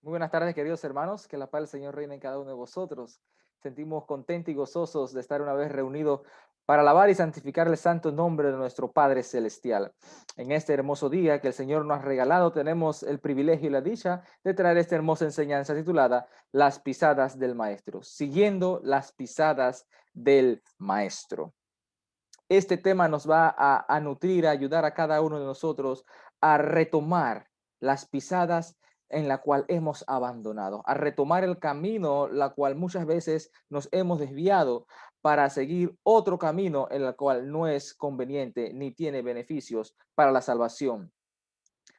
Muy buenas tardes, queridos hermanos. Que la paz del Señor reine en cada uno de vosotros. Sentimos contentos y gozosos de estar una vez reunidos para alabar y santificar el santo nombre de nuestro Padre Celestial. En este hermoso día que el Señor nos ha regalado, tenemos el privilegio y la dicha de traer esta hermosa enseñanza titulada Las pisadas del Maestro, siguiendo las pisadas del Maestro. Este tema nos va a nutrir, a ayudar a cada uno de nosotros a retomar las pisadas en la cual hemos abandonado, a retomar el camino, la cual muchas veces nos hemos desviado para seguir otro camino en el cual no es conveniente ni tiene beneficios para la salvación.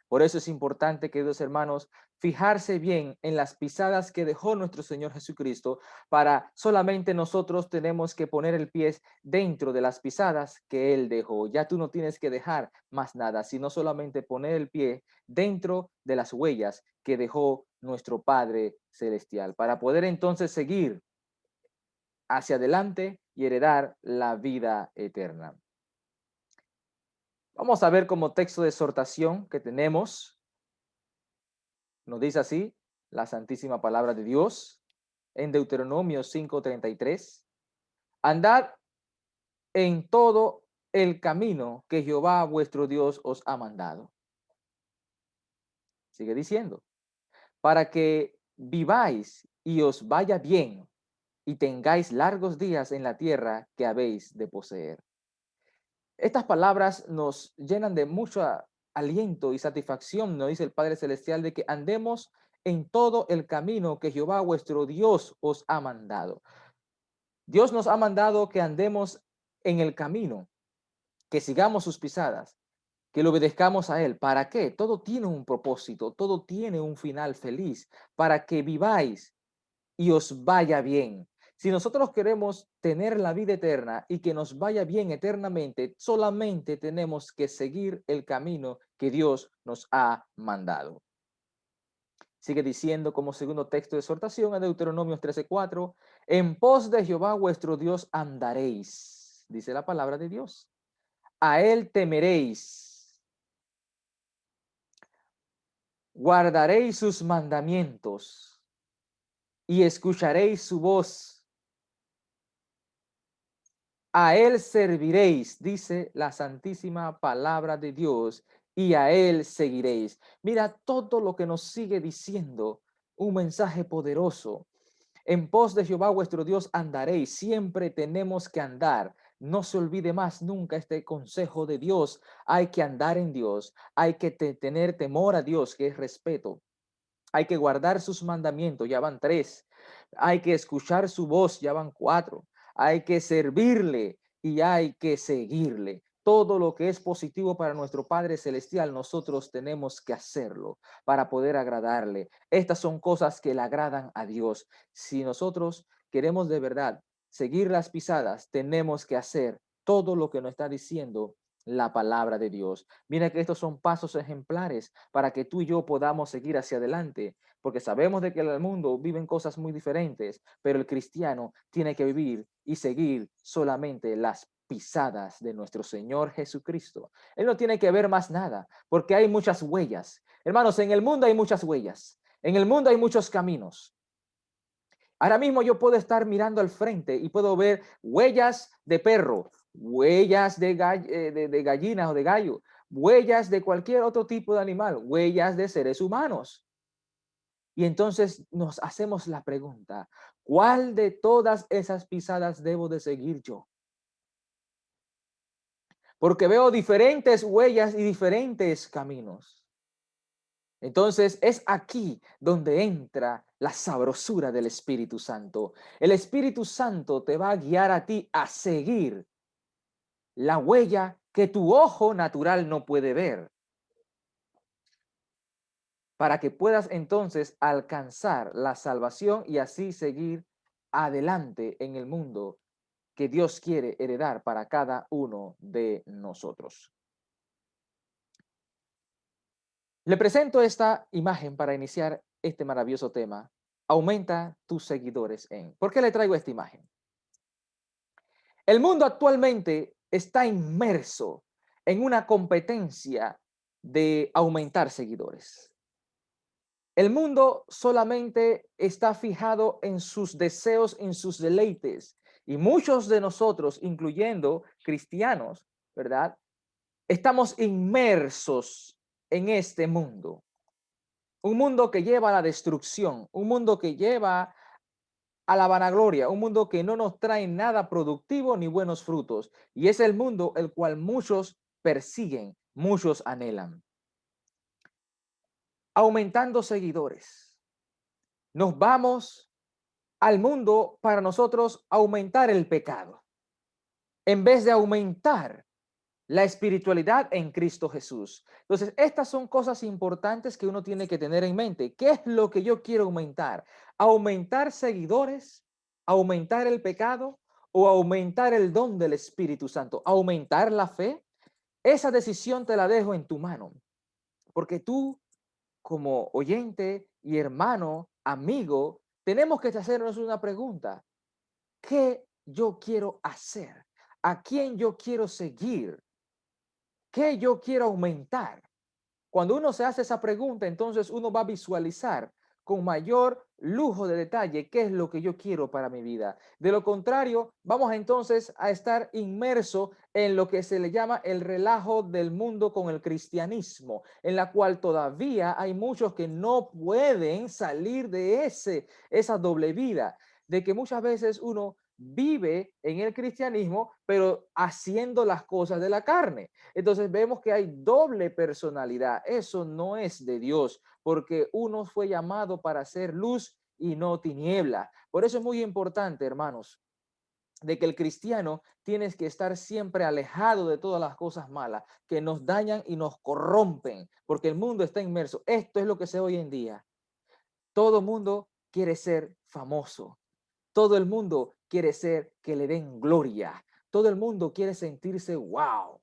Por eso es importante, queridos hermanos, fijarse bien en las pisadas que dejó nuestro Señor Jesucristo. Para solamente nosotros tenemos que poner el pie dentro de las pisadas que Él dejó. Ya tú no tienes que dejar más nada, sino solamente poner el pie dentro de las huellas que dejó nuestro Padre Celestial, para poder entonces seguir hacia adelante y heredar la vida eterna. Vamos a ver como texto de exhortación que tenemos. Nos dice así la santísima palabra de Dios en Deuteronomio 5:33. Andad en todo el camino que Jehová vuestro Dios os ha mandado. Sigue diciendo, para que viváis y os vaya bien y tengáis largos días en la tierra que habéis de poseer. Estas palabras nos llenan de mucho aliento y satisfacción, nos dice el Padre Celestial, de que andemos en todo el camino que Jehová vuestro Dios os ha mandado. Dios nos ha mandado que andemos en el camino, que sigamos sus pisadas, que le obedezcamos a Él. ¿Para qué? Todo tiene un propósito, todo tiene un final feliz, para que viváis y os vaya bien. Si nosotros queremos tener la vida eterna y que nos vaya bien eternamente, solamente tenemos que seguir el camino que Dios nos ha mandado. Sigue diciendo como segundo texto de exhortación en Deuteronomios 13:4, en pos de Jehová vuestro Dios andaréis, dice la palabra de Dios. A él temeréis, guardaréis sus mandamientos y escucharéis su voz. A él serviréis, dice la santísima palabra de Dios, y a él seguiréis. Mira todo lo que nos sigue diciendo, un mensaje poderoso. En pos de Jehová vuestro Dios andaréis, siempre tenemos que andar. No se olvide más nunca este consejo de Dios. Hay que andar en Dios, hay que tener temor a Dios, que es respeto. Hay que guardar sus mandamientos, ya van 3. Hay que escuchar su voz, ya van 4. Hay que servirle y hay que seguirle. Todo lo que es positivo para nuestro Padre Celestial, nosotros tenemos que hacerlo para poder agradarle. Estas son cosas que le agradan a Dios. Si nosotros queremos de verdad seguir las pisadas, tenemos que hacer todo lo que nos está diciendo la palabra de Dios. Mira que estos son pasos ejemplares para que tú y yo podamos seguir hacia adelante, porque sabemos de que en el mundo viven cosas muy diferentes, pero el cristiano tiene que vivir y seguir solamente las pisadas de nuestro Señor Jesucristo. Él no tiene que ver más nada, porque hay muchas huellas. Hermanos, en el mundo hay muchas huellas. En el mundo hay muchos caminos. Ahora mismo yo puedo estar mirando al frente y puedo ver huellas de perro, huellas de gallinas o de gallo, huellas de cualquier otro tipo de animal, huellas de seres humanos. Y entonces nos hacemos la pregunta, ¿cuál de todas esas pisadas debo de seguir yo? Porque veo diferentes huellas y diferentes caminos. Entonces es aquí donde entra la sabrosura del Espíritu Santo. El Espíritu Santo te va a guiar a ti a seguir la huella que tu ojo natural no puede ver, para que puedas entonces alcanzar la salvación y así seguir adelante en el mundo que Dios quiere heredar para cada uno de nosotros. Le presento esta imagen para iniciar este maravilloso tema. Aumenta tus seguidores en. ¿Por qué le traigo esta imagen? El mundo actualmente está inmerso en una competencia de aumentar seguidores. El mundo solamente está fijado en sus deseos, en sus deleites. Y muchos de nosotros, incluyendo cristianos, ¿verdad? Estamos inmersos en este mundo. Un mundo que lleva a la destrucción, un mundo que lleva a la vanagloria, un mundo que no nos trae nada productivo ni buenos frutos. Y es el mundo el cual muchos persiguen, muchos anhelan. Aumentando seguidores. Nos vamos al mundo para nosotros aumentar el pecado, en vez de aumentar la espiritualidad en Cristo Jesús. Entonces, estas son cosas importantes que uno tiene que tener en mente. ¿Qué es lo que yo quiero aumentar? ¿Aumentar seguidores? ¿Aumentar el pecado? ¿O aumentar el don del Espíritu Santo? ¿Aumentar la fe? Esa decisión te la dejo en tu mano, porque tú, como oyente y hermano, amigo, tenemos que hacernos una pregunta. ¿Qué yo quiero hacer? ¿A quién yo quiero seguir? ¿Qué yo quiero aumentar? Cuando uno se hace esa pregunta, entonces uno va a visualizar con mayor lujo de detalle qué es lo que yo quiero para mi vida. De lo contrario, vamos entonces a estar inmerso en lo que se le llama el relajo del mundo con el cristianismo, en la cual todavía hay muchos que no pueden salir de esa doble vida, de que muchas veces uno vive en el cristianismo, pero haciendo las cosas de la carne. Entonces vemos que hay doble personalidad. Eso no es de Dios, porque uno fue llamado para ser luz y no tiniebla. Por eso es muy importante, hermanos, de que el cristiano tienes que estar siempre alejado de todas las cosas malas que nos dañan y nos corrompen, porque el mundo está inmerso. Esto es lo que se ve hoy en día. Todo mundo quiere ser famoso. Todo el mundo quiere ser que le den gloria. Todo el mundo quiere sentirse wow.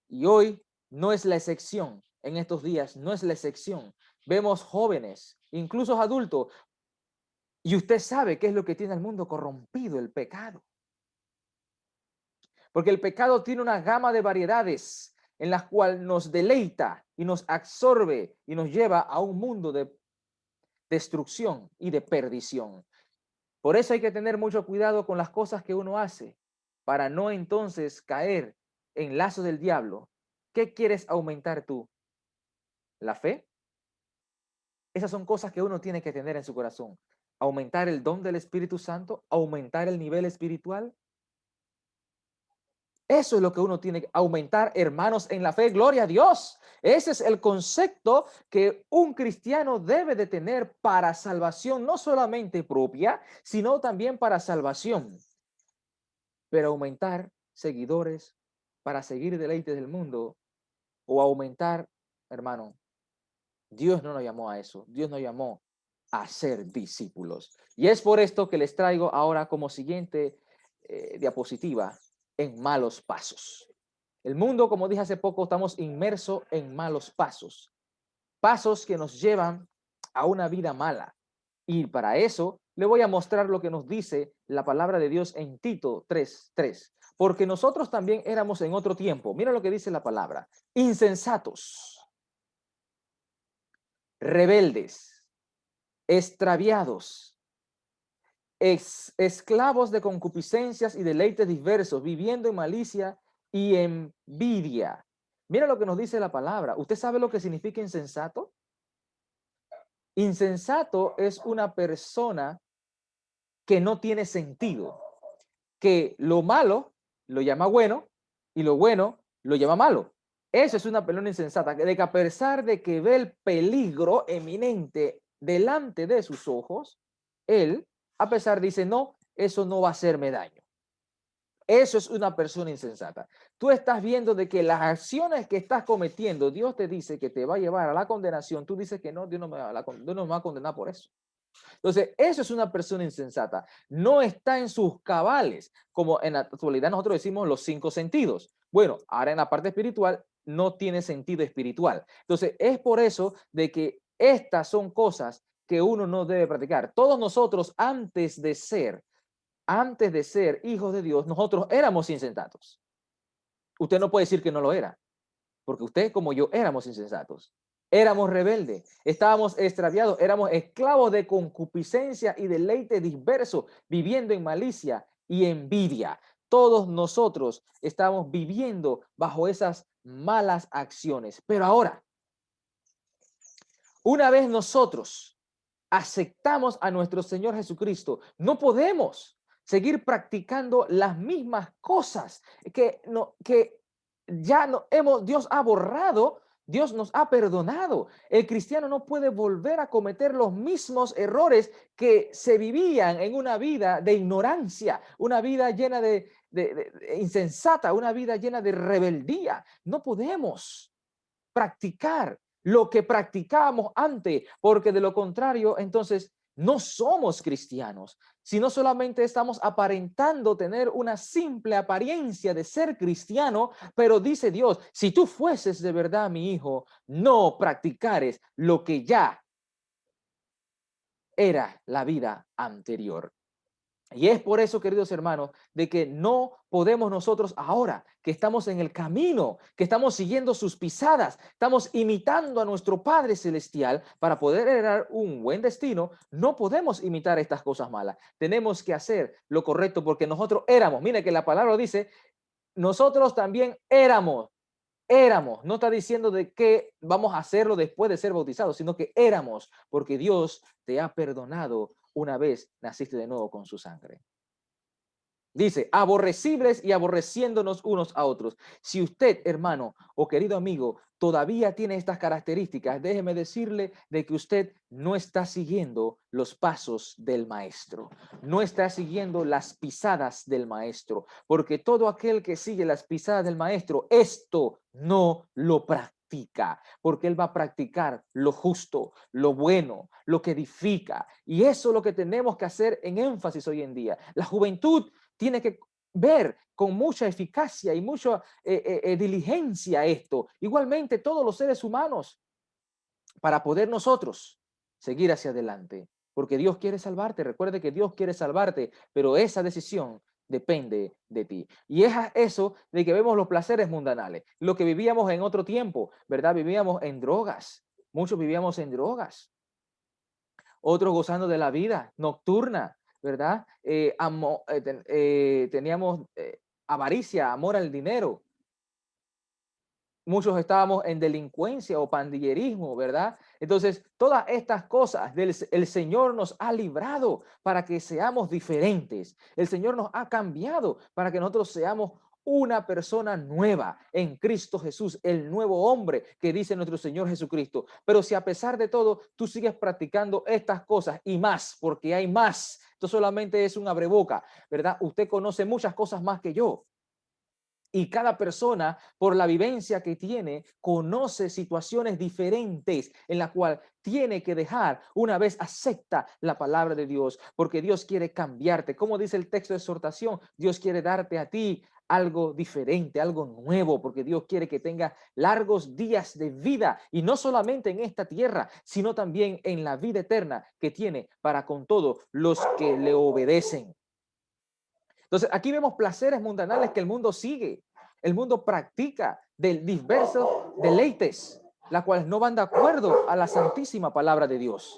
Y hoy no es la excepción. En estos días no es la excepción. Vemos jóvenes, incluso adultos, y usted sabe qué es lo que tiene el mundo corrompido, el pecado. Porque el pecado tiene una gama de variedades en las cuales nos deleita y nos absorbe y nos lleva a un mundo de destrucción y de perdición. Por eso hay que tener mucho cuidado con las cosas que uno hace para no entonces caer en lazo del diablo. ¿Qué quieres aumentar tú? ¿La fe? Esas son cosas que uno tiene que tener en su corazón. Aumentar el don del Espíritu Santo, aumentar el nivel espiritual. Eso es lo que uno tiene que aumentar, hermanos, en la fe. Gloria a Dios. Ese es el concepto que un cristiano debe de tener para salvación, no solamente propia, sino también para salvación. Pero aumentar seguidores para seguir deleites del mundo o aumentar, hermano, Dios no nos llamó a eso. Dios nos llamó a ser discípulos. Y es por esto que les traigo ahora como siguiente diapositiva en malos pasos. El mundo, como dije hace poco, estamos inmersos en malos pasos. Pasos que nos llevan a una vida mala. Y para eso le voy a mostrar lo que nos dice la palabra de Dios en Tito 3:3. Porque nosotros también éramos en otro tiempo. Mira lo que dice la palabra. Insensatos, rebeldes, extraviados, esclavos de concupiscencias y deleites diversos, viviendo en malicia y envidia. Mira lo que nos dice la palabra. ¿Usted sabe lo que significa insensato? Insensato es una persona que no tiene sentido, que lo malo lo llama bueno y lo bueno lo llama malo. Eso es una persona insensata, de que a pesar de que ve el peligro eminente delante de sus ojos, él, a pesar, dice, no, eso no va a hacerme daño. Eso es una persona insensata. Tú estás viendo de que las acciones que estás cometiendo, Dios te dice que te va a llevar a la condenación. Tú dices que no, Dios no me va a condenar por eso. Entonces, eso es una persona insensata. No está en sus cabales, como en la actualidad nosotros decimos los 5 sentidos. Bueno, ahora en la parte espiritual no tiene sentido espiritual. Entonces, es por eso de que estas son cosas que uno no debe practicar. Todos nosotros antes de ser hijos de Dios, nosotros éramos insensatos. Usted no puede decir que no lo era, porque usted como yo éramos insensatos. Éramos rebeldes, estábamos extraviados, éramos esclavos de concupiscencia y deleite disperso, viviendo en malicia y envidia. Todos nosotros estamos viviendo bajo esas malas acciones. Pero ahora, una vez nosotros aceptamos a nuestro Señor Jesucristo, no podemos seguir practicando las mismas cosas que ya no hemos, Dios ha borrado, Dios nos ha perdonado. El cristiano no puede volver a cometer los mismos errores que se vivían en una vida de ignorancia, una vida llena de insensata, una vida llena de rebeldía. No podemos practicar lo que practicábamos antes, porque de lo contrario, entonces no somos cristianos, sino solamente estamos aparentando tener una simple apariencia de ser cristiano, pero dice Dios, si tú fueses de verdad mi hijo, no practicares lo que ya era la vida anterior. Y es por eso, queridos hermanos, de que no podemos nosotros ahora, que estamos en el camino, que estamos siguiendo sus pisadas, estamos imitando a nuestro Padre Celestial para poder heredar un buen destino, no podemos imitar estas cosas malas. Tenemos que hacer lo correcto porque nosotros éramos, mire que la palabra dice, nosotros también éramos, no está diciendo de que vamos a hacerlo después de ser bautizados, sino que éramos, porque Dios te ha perdonado una vez naciste de nuevo con su sangre. Dice, aborrecibles y aborreciéndonos unos a otros. Si usted, hermano o querido amigo, todavía tiene estas características, déjeme decirle de que usted no está siguiendo los pasos del maestro, no está siguiendo las pisadas del maestro, porque todo aquel que sigue las pisadas del maestro, esto no lo practica, porque él va a practicar lo justo, lo bueno, lo que edifica. Y eso es lo que tenemos que hacer en énfasis hoy en día. La juventud tiene que ver con mucha eficacia y mucha diligencia esto. Igualmente todos los seres humanos, para poder nosotros seguir hacia adelante. Porque Dios quiere salvarte. Recuerde que Dios quiere salvarte, pero esa decisión depende de ti. Y es eso de que vemos los placeres mundanales. Lo que vivíamos en otro tiempo, ¿verdad? Vivíamos en drogas. Muchos vivíamos en drogas. Otros gozando de la vida nocturna, ¿verdad? Teníamos avaricia, amor al dinero. Muchos estábamos en delincuencia o pandillerismo, ¿verdad? Entonces, todas estas cosas el Señor nos ha librado para que seamos diferentes. El Señor nos ha cambiado para que nosotros seamos una persona nueva en Cristo Jesús, el nuevo hombre que dice nuestro Señor Jesucristo. Pero si a pesar de todo tú sigues practicando estas cosas y más, porque hay más, esto solamente es un abreboca, ¿verdad? Usted conoce muchas cosas más que yo. Y cada persona, por la vivencia que tiene, conoce situaciones diferentes en la cual tiene que dejar una vez acepta la palabra de Dios, porque Dios quiere cambiarte. Como dice el texto de exhortación, Dios quiere darte a ti algo diferente, algo nuevo, porque Dios quiere que tengas largos días de vida y no solamente en esta tierra, sino también en la vida eterna que tiene para con todos los que le obedecen. Entonces, aquí vemos placeres mundanales que el mundo sigue. El mundo practica de diversos deleites, las cuales no van de acuerdo a la santísima palabra de Dios.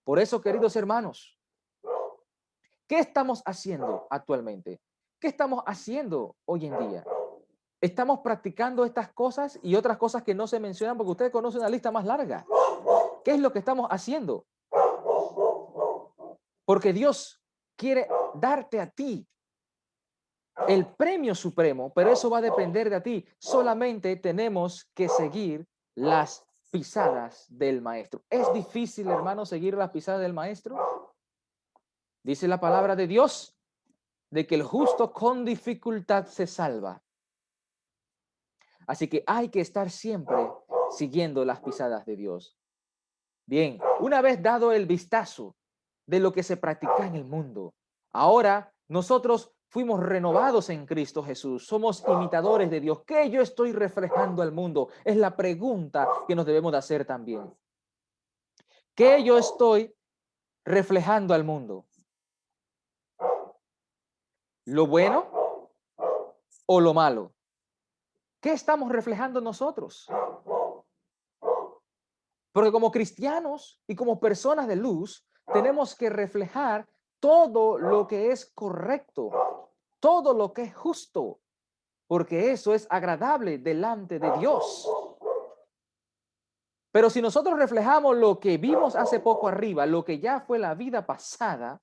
Por eso, queridos hermanos, ¿qué estamos haciendo actualmente? ¿Qué estamos haciendo hoy en día? Estamos practicando estas cosas y otras cosas que no se mencionan porque ustedes conocen una lista más larga. ¿Qué es lo que estamos haciendo? Porque Dios quiere darte a ti el premio supremo, pero eso va a depender de ti. Solamente tenemos que seguir las pisadas del maestro. ¿Es difícil, hermano, seguir las pisadas del maestro? Dice la palabra de Dios de que el justo con dificultad se salva. Así que hay que estar siempre siguiendo las pisadas de Dios. Bien, una vez dado el vistazo de lo que se practica en el mundo, ahora nosotros fuimos renovados en Cristo Jesús, somos imitadores de Dios. ¿Qué yo estoy reflejando al mundo? Es la pregunta que nos debemos de hacer también. ¿Qué yo estoy reflejando al mundo? ¿Lo bueno o lo malo? ¿Qué estamos reflejando nosotros? Porque como cristianos y como personas de luz, tenemos que reflejar todo lo que es correcto, todo lo que es justo, porque eso es agradable delante de Dios. Pero si nosotros reflejamos lo que vimos hace poco arriba, lo que ya fue la vida pasada,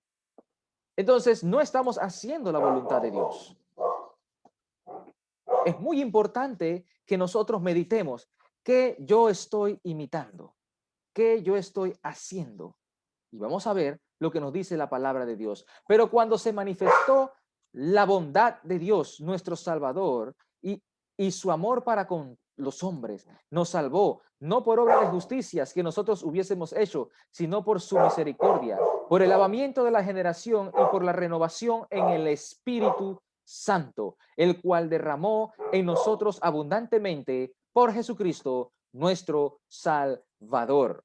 entonces no estamos haciendo la voluntad de Dios. Es muy importante que nosotros meditemos qué yo estoy imitando, qué yo estoy haciendo. Y vamos a ver lo que nos dice la palabra de Dios. Pero cuando se manifestó la bondad de Dios, nuestro Salvador, y su amor para con los hombres, nos salvó, no por obra de justicias que nosotros hubiésemos hecho, sino por su misericordia, por el lavamiento de la generación y por la renovación en el Espíritu Santo, el cual derramó en nosotros abundantemente por Jesucristo, nuestro Salvador.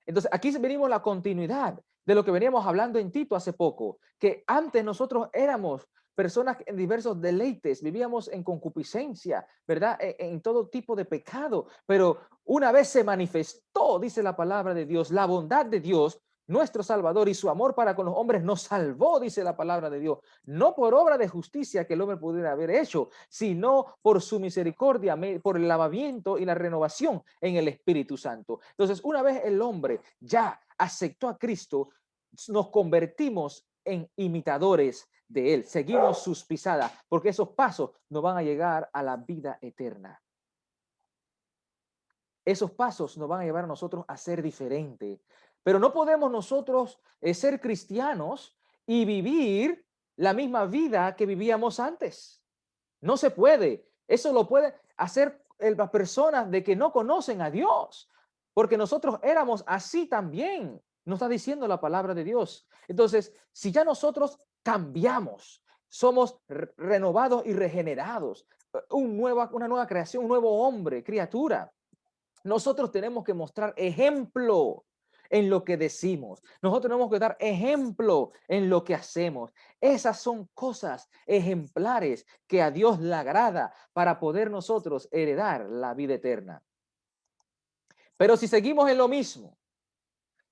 Entonces, aquí venimos la continuidad de lo que veníamos hablando en Tito hace poco, que antes nosotros éramos personas en diversos deleites, vivíamos en concupiscencia, ¿verdad? En todo tipo de pecado, pero una vez se manifestó, dice la palabra de Dios, la bondad de Dios, nuestro Salvador, y su amor para con los hombres nos salvó, dice la palabra de Dios, no por obra de justicia que el hombre pudiera haber hecho, sino por su misericordia, por el lavamiento y la renovación en el Espíritu Santo. Entonces, una vez el hombre ya aceptó a Cristo, nos convertimos en imitadores de él, seguimos sus pisadas, porque esos pasos nos van a llegar a la vida eterna. Esos pasos nos van a llevar a nosotros a ser diferentes. Pero no podemos nosotros ser cristianos y vivir la misma vida que vivíamos antes. No se puede. Eso lo pueden hacer las personas de que no conocen a Dios, porque nosotros éramos así también. Nos está diciendo la palabra de Dios. Entonces, si ya nosotros cambiamos, somos renovados y regenerados, una nueva creación, un nuevo hombre, criatura, nosotros tenemos que mostrar ejemplo en lo que decimos. Nosotros tenemos que dar ejemplo en lo que hacemos. Esas son cosas ejemplares que a Dios le agrada para poder nosotros heredar la vida eterna. Pero si seguimos en lo mismo,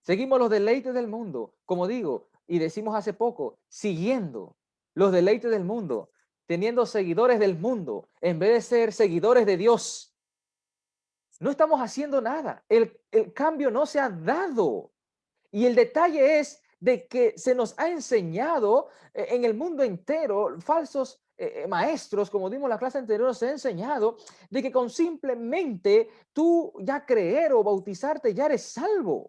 seguimos los deleites del mundo, como digo, y decimos hace poco, siguiendo los deleites del mundo, teniendo seguidores del mundo, en vez de ser seguidores de Dios, no estamos haciendo nada. El cambio no se ha dado. Y el detalle es de que se nos ha enseñado en el mundo entero, falsos maestros, como dimos la clase anterior, se ha enseñado de que con simplemente tú ya creer o bautizarte ya eres salvo.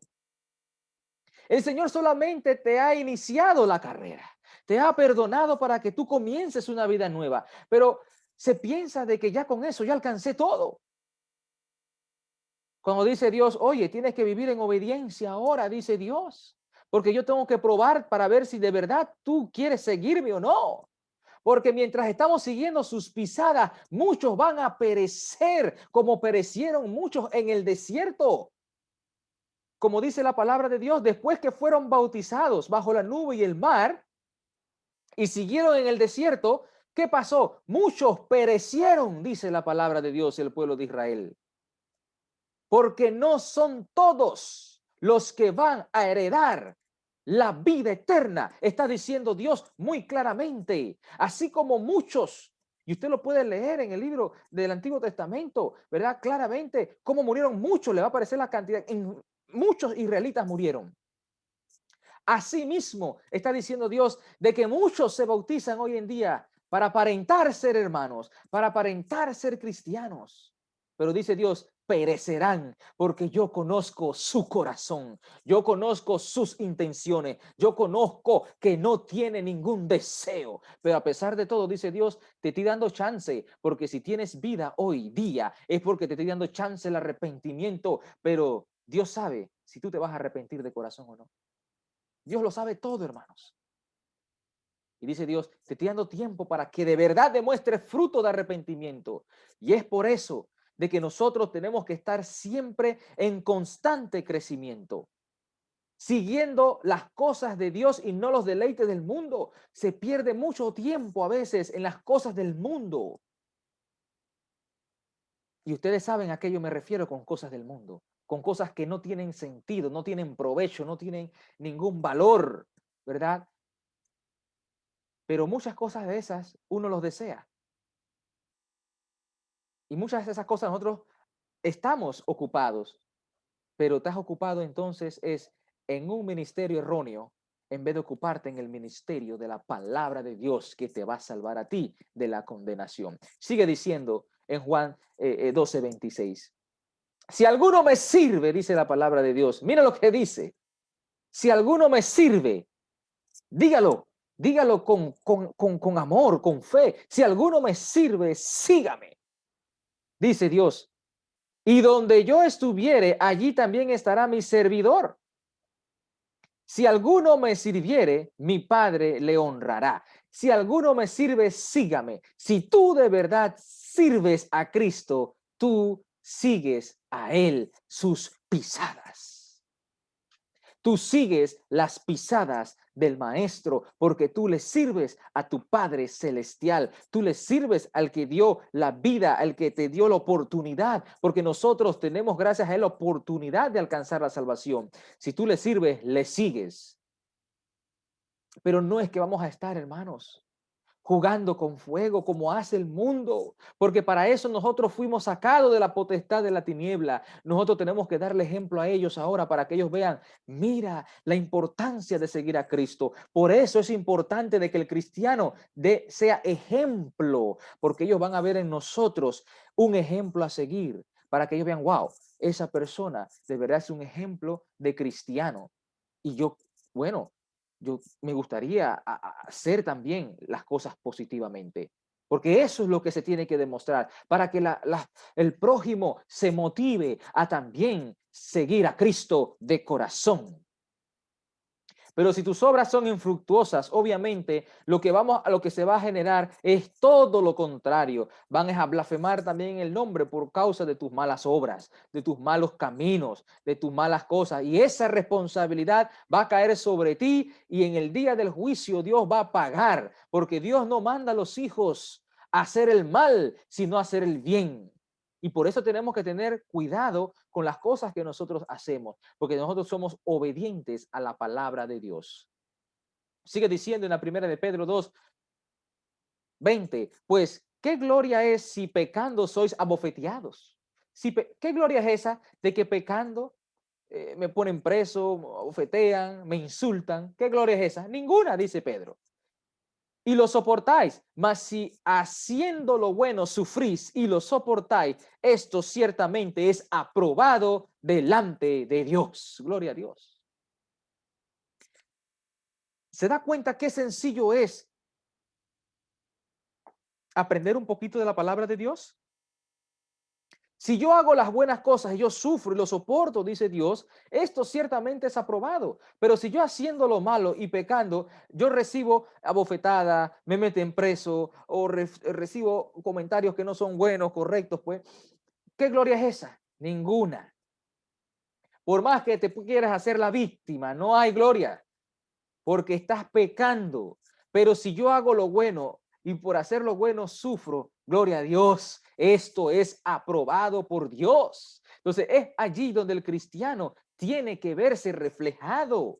El Señor solamente te ha iniciado la carrera, te ha perdonado para que tú comiences una vida nueva, pero se piensa de que ya con eso ya alcancé todo. Cuando dice Dios, oye, tienes que vivir en obediencia ahora, dice Dios, porque yo tengo que probar para ver si de verdad tú quieres seguirme o no. Porque mientras estamos siguiendo sus pisadas, muchos van a perecer como perecieron muchos en el desierto. Como dice la palabra de Dios, después que fueron bautizados bajo la nube y el mar y siguieron en el desierto, ¿qué pasó? Muchos perecieron, dice la palabra de Dios, el pueblo de Israel. Porque no son todos los que van a heredar la vida eterna. Está diciendo Dios muy claramente, así como muchos, y usted lo puede leer en el libro del Antiguo Testamento, ¿verdad? Claramente, cómo murieron muchos, le va a aparecer la cantidad, muchos israelitas murieron. Asimismo, está diciendo Dios de que muchos se bautizan hoy en día para aparentar ser hermanos, para aparentar ser cristianos. Pero dice Dios, perecerán porque yo conozco su corazón, yo conozco sus intenciones, yo conozco que no tiene ningún deseo. Pero a pesar de todo, dice Dios, te estoy dando chance, porque si tienes vida hoy día es porque te estoy dando chance el arrepentimiento, pero Dios sabe si tú te vas a arrepentir de corazón o no. Dios lo sabe todo, hermanos. Y dice Dios, te estoy dando tiempo para que de verdad demuestres fruto de arrepentimiento. Y es por eso de que nosotros tenemos que estar siempre en constante crecimiento, siguiendo las cosas de Dios y no los deleites del mundo. Se pierde mucho tiempo a veces en las cosas del mundo. Y ustedes saben a qué yo me refiero con cosas del mundo. con cosas que no tienen sentido, no tienen provecho, no tienen ningún valor, ¿verdad? Pero muchas cosas de esas uno los desea. Y muchas de esas cosas nosotros estamos ocupados, pero estás ocupado entonces es en un ministerio erróneo en vez de ocuparte en el ministerio de la palabra de Dios que te va a salvar a ti de la condenación. Sigue diciendo en Juan 12:26. Si alguno me sirve, dice la palabra de Dios, mira lo que dice. Si alguno me sirve, dígalo, dígalo con amor, con fe. Si alguno me sirve, sígame, dice Dios. Y donde yo estuviere, allí también estará mi servidor. Si alguno me sirviere, mi Padre le honrará. Si alguno me sirve, sígame. Si tú de verdad sirves a Cristo, tú sigues a Él sus pisadas. Tú sigues las pisadas del Maestro porque tú le sirves a tu Padre Celestial. Tú le sirves al que dio la vida, al que te dio la oportunidad, porque nosotros tenemos gracias a Él la oportunidad de alcanzar la salvación. Si tú le sirves, le sigues. Pero no es que vamos a estar, hermanos, jugando con fuego como hace el mundo, porque para eso nosotros fuimos sacados de la potestad de la tiniebla. Nosotros tenemos que darle ejemplo a ellos ahora para que ellos vean, mira la importancia de seguir a Cristo. Por eso es importante de que el cristiano sea ejemplo, porque ellos van a ver en nosotros un ejemplo a seguir, para que ellos vean, wow, esa persona de verdad es un ejemplo de cristiano. Y yo, bueno, yo me gustaría hacer también las cosas positivamente, porque eso es lo que se tiene que demostrar, para que el prójimo se motive a también seguir a Cristo de corazón. Pero si tus obras son infructuosas, obviamente lo que se va a generar es todo lo contrario. Van a blasfemar también el nombre por causa de tus malas obras, de tus malos caminos, de tus malas cosas. Y esa responsabilidad va a caer sobre ti y en el día del juicio Dios va a pagar, porque Dios no manda a los hijos a hacer el mal, sino a hacer el bien. Y por eso tenemos que tener cuidado con las cosas que nosotros hacemos, porque nosotros somos obedientes a la palabra de Dios. Sigue diciendo en la primera de Pedro 2:20, pues, ¿qué gloria es si pecando sois abofeteados? ¿Qué gloria es esa de que pecando me ponen preso, me abofetean, me insultan? ¿Qué gloria es esa? Ninguna, dice Pedro. Y lo soportáis, mas si haciendo lo bueno sufrís y lo soportáis, esto ciertamente es aprobado delante de Dios. Gloria a Dios. ¿Se da cuenta qué sencillo es aprender un poquito de la palabra de Dios? Si yo hago las buenas cosas y yo sufro y lo soporto, dice Dios, esto ciertamente es aprobado. Pero si yo haciendo lo malo y pecando, yo recibo abofetada, me meten preso o recibo comentarios que no son buenos, correctos, pues, ¿qué gloria es esa? Ninguna. Por más que te quieras hacer la víctima, no hay gloria, porque estás pecando. Pero si yo hago lo bueno y por hacer lo bueno sufro, gloria a Dios, esto es aprobado por Dios. Entonces es allí donde el cristiano tiene que verse reflejado.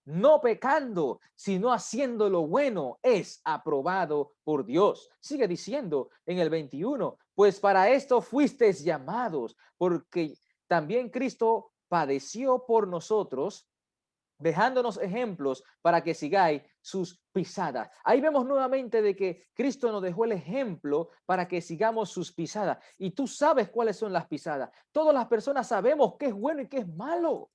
No pecando, sino haciendo lo bueno, es aprobado por Dios. Sigue diciendo en el 21, pues para esto fuisteis llamados, porque también Cristo padeció por nosotros, dejándonos ejemplos para que sigáis sus pisadas. Ahí vemos nuevamente de que Cristo nos dejó el ejemplo para que sigamos sus pisadas. Y tú sabes cuáles son las pisadas. Todas las personas sabemos qué es bueno y qué es malo.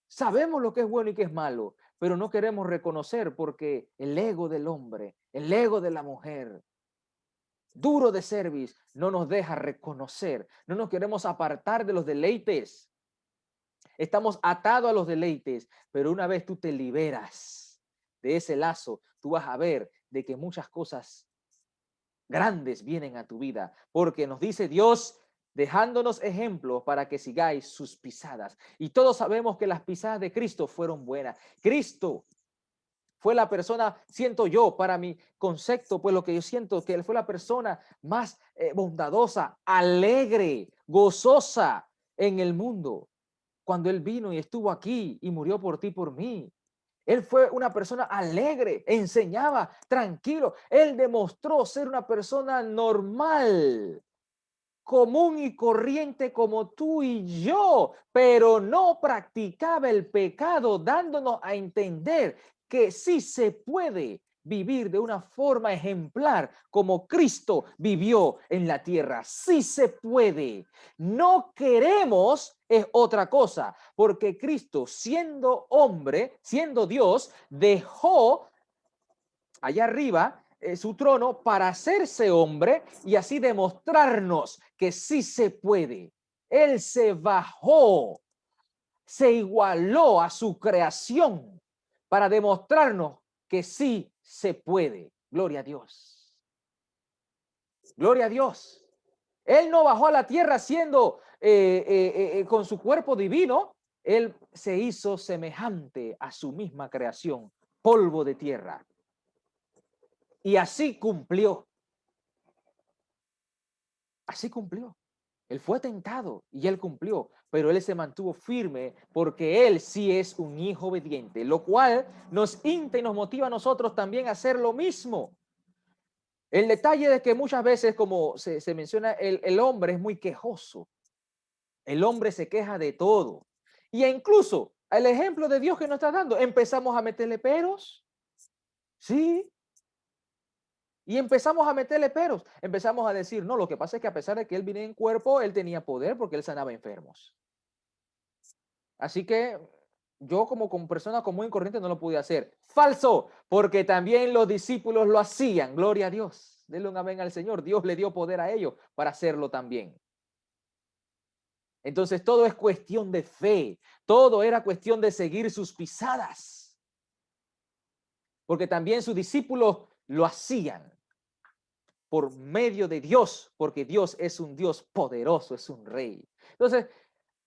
Sabemos lo que es bueno y qué es malo, pero no queremos reconocer porque el ego del hombre, el ego de la mujer, duro de cerviz, no nos deja reconocer. No nos queremos apartar de los deleites. Estamos atados a los deleites, pero una vez tú te liberas de ese lazo, tú vas a ver de que muchas cosas grandes vienen a tu vida, porque nos dice Dios dejándonos ejemplos para que sigáis sus pisadas. Y todos sabemos que las pisadas de Cristo fueron buenas. Cristo fue la persona, siento yo, para mi concepto, pues lo que yo siento, que él fue la persona más bondadosa, alegre, gozosa, en el mundo cuando Él vino y estuvo aquí y murió por ti, por mí. Él fue una persona alegre, enseñaba tranquilo. Él demostró ser una persona normal, común y corriente como tú y yo, pero no practicaba el pecado, dándonos a entender que sí se puede vivir de una forma ejemplar como Cristo vivió en la tierra. Sí se puede. No queremos es otra cosa, porque Cristo, siendo hombre, siendo Dios, dejó allá arriba su trono para hacerse hombre y así demostrarnos que sí se puede. Él se bajó, se igualó a su creación para demostrarnos que sí se puede. Gloria a Dios. Gloria a Dios. Él no bajó a la tierra siendo con su cuerpo divino. Él se hizo semejante a su misma creación, polvo de tierra. Y así cumplió. Así cumplió. Él fue tentado y él cumplió, pero él se mantuvo firme porque él sí es un hijo obediente, lo cual nos insta y nos motiva a nosotros también a hacer lo mismo. El detalle de que muchas veces, como se menciona, el hombre es muy quejoso. El hombre se queja de todo. Y incluso el ejemplo de Dios que nos está dando, empezamos a meterle peros. Sí, y empezamos a meterle peros, empezamos a decir, no, lo que pasa es que a pesar de que él vino en cuerpo, él tenía poder porque él sanaba enfermos. Así que yo como persona común y corriente no lo pude hacer. Falso, porque también los discípulos lo hacían, gloria a Dios. Denle un amén al Señor, Dios le dio poder a ellos para hacerlo también. Entonces todo es cuestión de fe, todo era cuestión de seguir sus pisadas, porque también sus discípulos lo hacían. Por medio de Dios, porque Dios es un Dios poderoso, es un rey. Entonces,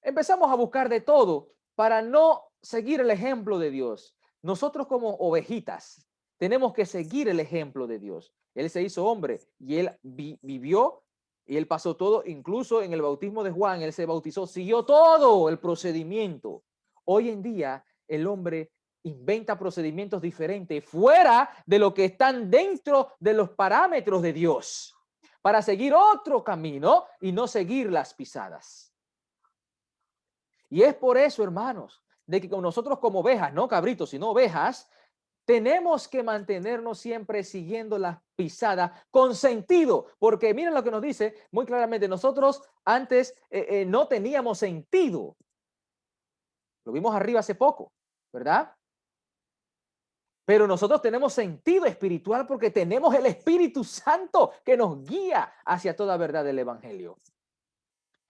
empezamos a buscar de todo para no seguir el ejemplo de Dios. Nosotros como ovejitas tenemos que seguir el ejemplo de Dios. Él se hizo hombre y él vivió y él pasó todo, incluso en el bautismo de Juan, él se bautizó, siguió todo el procedimiento. Hoy en día el hombre inventa procedimientos diferentes fuera de lo que están dentro de los parámetros de Dios para seguir otro camino y no seguir las pisadas. Y es por eso, hermanos, de que nosotros como ovejas, no cabritos, sino ovejas, tenemos que mantenernos siempre siguiendo las pisadas con sentido, porque miren lo que nos dice muy claramente, nosotros antes no teníamos sentido. Lo vimos arriba hace poco, ¿verdad? Pero nosotros tenemos sentido espiritual porque tenemos el Espíritu Santo que nos guía hacia toda verdad del Evangelio.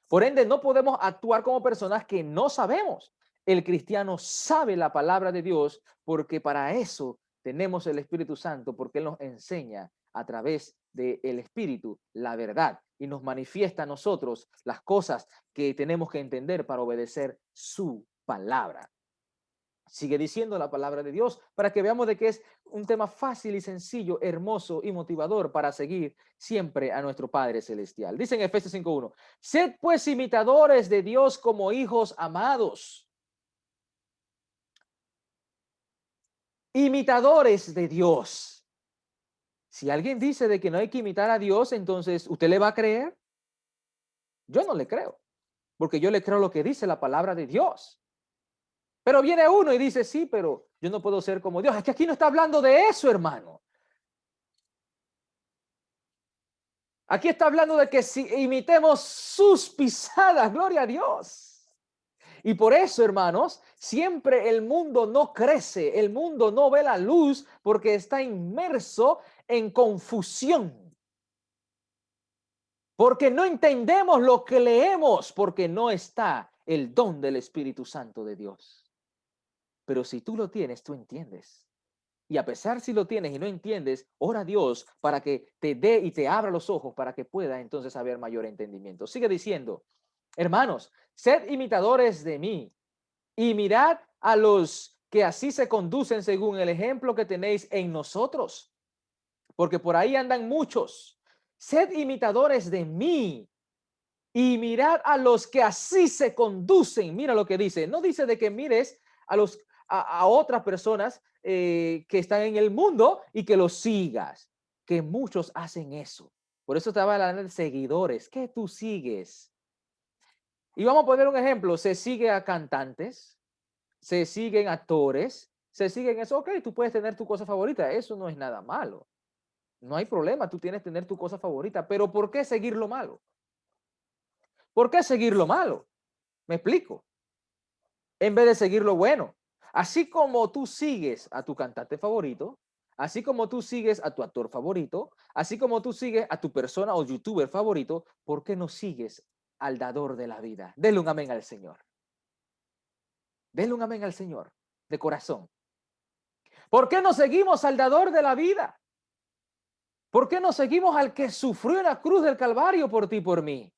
Por ende, no podemos actuar como personas que no sabemos. El cristiano sabe la palabra de Dios porque para eso tenemos el Espíritu Santo, porque Él nos enseña a través del Espíritu la verdad y nos manifiesta a nosotros las cosas que tenemos que entender para obedecer su palabra. Sigue diciendo la palabra de Dios para que veamos de que es un tema fácil y sencillo, hermoso y motivador para seguir siempre a nuestro Padre Celestial. Dice en Efesios 5:1, sed pues imitadores de Dios como hijos amados. Imitadores de Dios. Si alguien dice de que no hay que imitar a Dios, entonces, ¿usted le va a creer? Yo no le creo, porque yo le creo lo que dice la palabra de Dios. Pero viene uno y dice, sí, pero yo no puedo ser como Dios. Es que aquí no está hablando de eso, hermano. Aquí está hablando de que si imitemos sus pisadas, gloria a Dios. Y por eso, hermanos, siempre el mundo no crece, el mundo no ve la luz porque está inmerso en confusión. Porque no entendemos lo que leemos, porque no está el don del Espíritu Santo de Dios. Pero si tú lo tienes, tú entiendes. Y a pesar si lo tienes y no entiendes, ora a Dios para que te dé y te abra los ojos para que pueda entonces haber mayor entendimiento. Sigue diciendo, hermanos, sed imitadores de mí y mirad a los que así se conducen según el ejemplo que tenéis en nosotros, porque por ahí andan muchos. Sed imitadores de mí. y mirad a los que así se conducen. Mira lo que dice. No dice de que mires a otras personas que están en el mundo y que los sigas, que muchos hacen eso. Por eso estaba hablando de seguidores. ¿Qué tú sigues? Y vamos a poner un ejemplo. Se sigue a cantantes, se siguen actores, se siguen eso. Ok, tú puedes tener tu cosa favorita. Eso no es nada malo. No hay problema. Tú tienes que tener tu cosa favorita. Pero ¿por qué seguir lo malo? ¿Por qué seguir lo malo? Me explico. En vez de seguir lo bueno. Así como tú sigues a tu cantante favorito, así como tú sigues a tu actor favorito, así como tú sigues a tu persona o youtuber favorito, ¿por qué no sigues al dador de la vida? Denle un amén al Señor. Denle un amén al Señor de corazón. ¿Por qué no seguimos al dador de la vida? ¿Por qué no seguimos al que sufrió en la cruz del Calvario por ti y por mí?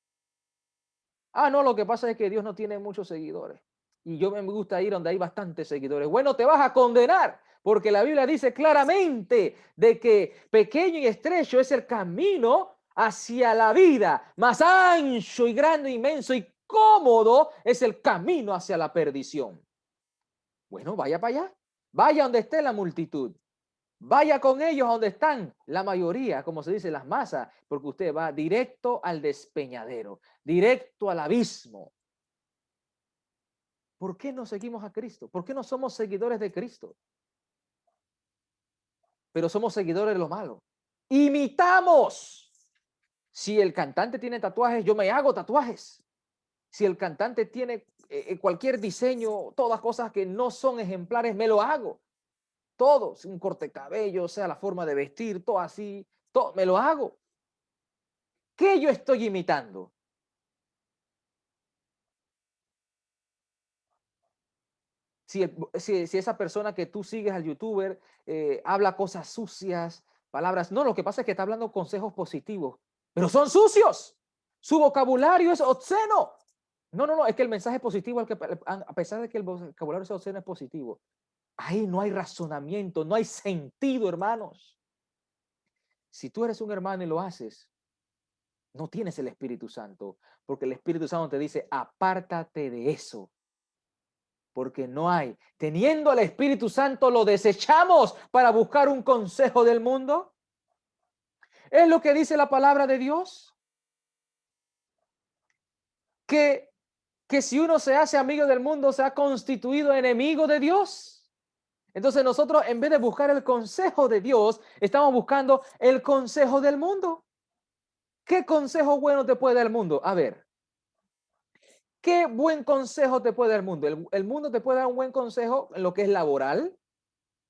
Ah, no, lo que pasa es que Dios no tiene muchos seguidores. Y yo me gusta ir donde hay bastantes seguidores. Bueno, te vas a condenar, porque la Biblia dice claramente de que pequeño y estrecho es el camino hacia la vida, más ancho y grande, inmenso y cómodo es el camino hacia la perdición. Bueno, vaya para allá, vaya donde esté la multitud. Vaya con ellos donde están la mayoría, como se dice, las masas, porque usted va directo al despeñadero, directo al abismo. ¿Por qué no seguimos a Cristo? ¿Por qué no somos seguidores de Cristo? Pero somos seguidores de lo malo. Imitamos. Si el cantante tiene tatuajes, yo me hago tatuajes. Si el cantante tiene cualquier diseño, todas cosas que no son ejemplares, me lo hago. Todo, un corte de cabello, sea la forma de vestir, todo así, todo, me lo hago. ¿Qué yo estoy imitando? Si esa persona que tú sigues al youtuber habla cosas sucias, palabras, no, lo que pasa es que está hablando consejos positivos, pero son sucios. Su vocabulario es obsceno. No, es que el mensaje positivo, a pesar de que el vocabulario sea obsceno, es positivo. Ahí no hay razonamiento, no hay sentido, hermanos. Si tú eres un hermano y lo haces, no tienes el Espíritu Santo, porque el Espíritu Santo te dice, apártate de eso. Porque no hay. Teniendo al Espíritu Santo, lo desechamos para buscar un consejo del mundo. Es lo que dice la palabra de Dios. Que, que si uno se hace amigo del mundo, se ha constituido enemigo de Dios. Entonces nosotros, en vez de buscar el consejo de Dios, estamos buscando el consejo del mundo. ¿Qué consejo bueno te puede dar el mundo? A ver, ¿qué buen consejo te puede dar el mundo? El mundo te puede dar un buen consejo en lo que es laboral,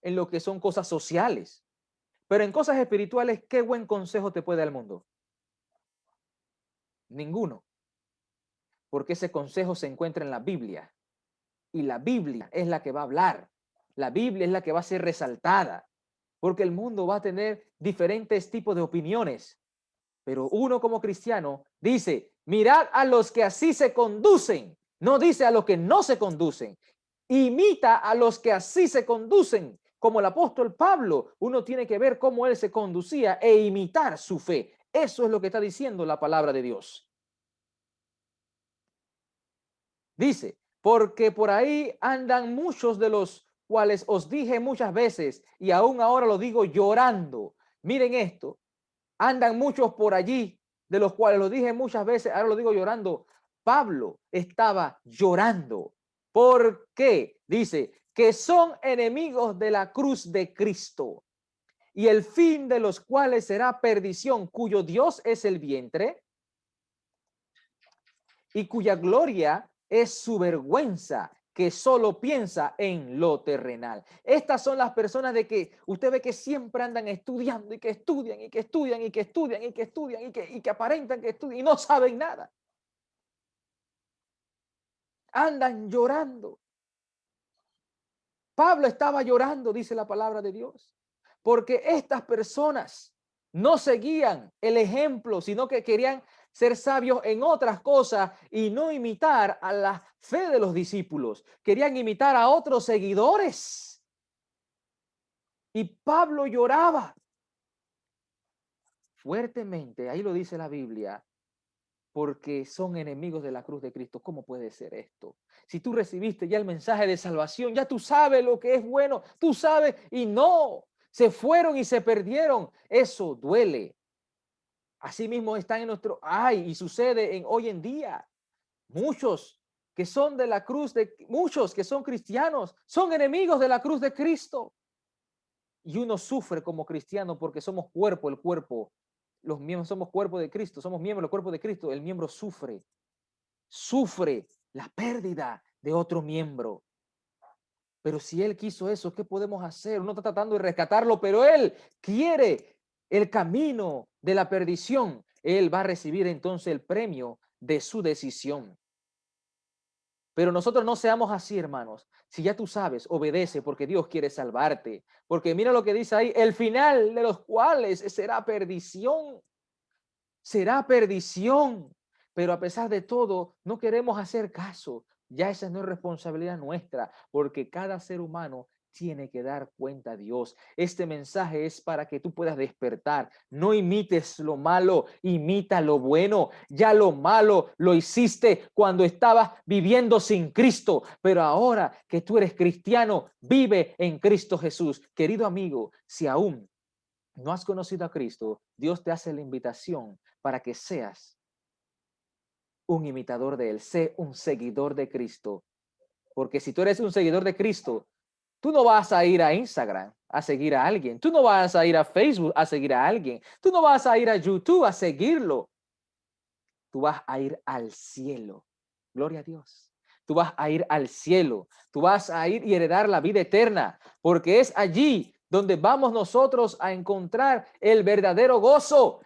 en lo que son cosas sociales. Pero en cosas espirituales, ¿qué buen consejo te puede dar el mundo? Ninguno. Porque ese consejo se encuentra en la Biblia. Y la Biblia es la que va a hablar. La Biblia es la que va a ser resaltada. Porque el mundo va a tener diferentes tipos de opiniones. Pero uno como cristiano dice, mirad a los que así se conducen. No dice a los que no se conducen. Imita a los que así se conducen. Como el apóstol Pablo, uno tiene que ver cómo él se conducía e imitar su fe. Eso es lo que está diciendo la palabra de Dios. Dice, porque por ahí andan muchos de los cuales os dije muchas veces y aún ahora lo digo llorando. Miren esto, andan muchos por allí, de los cuales lo dije muchas veces, ahora lo digo llorando. Pablo estaba llorando. ¿Por qué? Dice, que son enemigos de la cruz de Cristo y el fin de los cuales será perdición, cuyo Dios es el vientre y cuya gloria es su vergüenza, que solo piensa en lo terrenal. Estas son las personas de que usted ve que siempre andan estudiando y que estudian y que estudian y que estudian y que estudian y que aparentan que estudian y no saben nada. Andan llorando. Pablo estaba llorando, dice la palabra de Dios, porque estas personas no seguían el ejemplo, sino que querían ser sabios en otras cosas y no imitar a la fe de los discípulos. Querían imitar a otros seguidores. Y Pablo lloraba fuertemente, ahí lo dice la Biblia, porque son enemigos de la cruz de Cristo. ¿Cómo puede ser esto? Si tú recibiste ya el mensaje de salvación, ya tú sabes lo que es bueno, tú sabes, y no, se fueron y se perdieron. Eso duele. Así mismo está en nuestro, y sucede hoy en día. Muchos que son de la cruz muchos que son cristianos, son enemigos de la cruz de Cristo. Y uno sufre como cristiano porque somos cuerpo, el cuerpo. Los miembros somos cuerpo de Cristo, somos miembros del cuerpo de Cristo. El miembro sufre la pérdida de otro miembro. Pero si Él quiso eso, ¿qué podemos hacer? Uno está tratando de rescatarlo, pero Él quiere el camino de la perdición. Él va a recibir entonces el premio de su decisión. Pero nosotros no seamos así, hermanos. Si ya tú sabes, obedece porque Dios quiere salvarte. Porque mira lo que dice ahí, el final de los cuales será perdición. Será perdición. Pero a pesar de todo, no queremos hacer caso. Ya esa no es responsabilidad nuestra, porque cada ser humano tiene que dar cuenta a Dios. Este mensaje es para que tú puedas despertar. No imites lo malo, imita lo bueno. Ya lo malo lo hiciste cuando estabas viviendo sin Cristo, pero ahora que tú eres cristiano, vive en Cristo Jesús. Querido amigo, si aún no has conocido a Cristo, Dios te hace la invitación para que seas un imitador de Él, sé un seguidor de Cristo. Porque si tú eres un seguidor de Cristo, tú no vas a ir a Instagram a seguir a alguien. Tú no vas a ir a Facebook a seguir a alguien. Tú no vas a ir a YouTube a seguirlo. Tú vas a ir al cielo. Gloria a Dios. Tú vas a ir al cielo. Tú vas a ir y heredar la vida eterna. Porque es allí donde vamos nosotros a encontrar el verdadero gozo.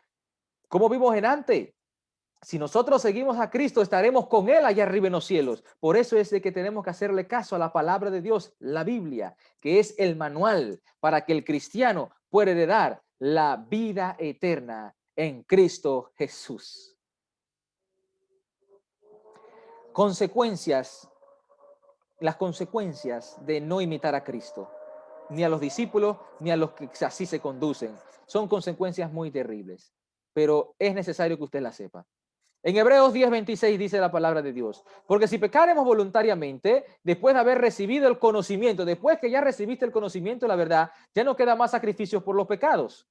Como vimos en antes. Si nosotros seguimos a Cristo, estaremos con Él allá arriba en los cielos. Por eso es de que tenemos que hacerle caso a la palabra de Dios, la Biblia, que es el manual para que el cristiano pueda heredar la vida eterna en Cristo Jesús. Las consecuencias de no imitar a Cristo, ni a los discípulos, ni a los que así se conducen. Son consecuencias muy terribles, pero es necesario que usted las sepa. En Hebreos 10:26 dice la palabra de Dios, porque si pecaremos voluntariamente, después de haber recibido el conocimiento, después que ya recibiste el conocimiento de la verdad, ya no queda más sacrificios por los pecados,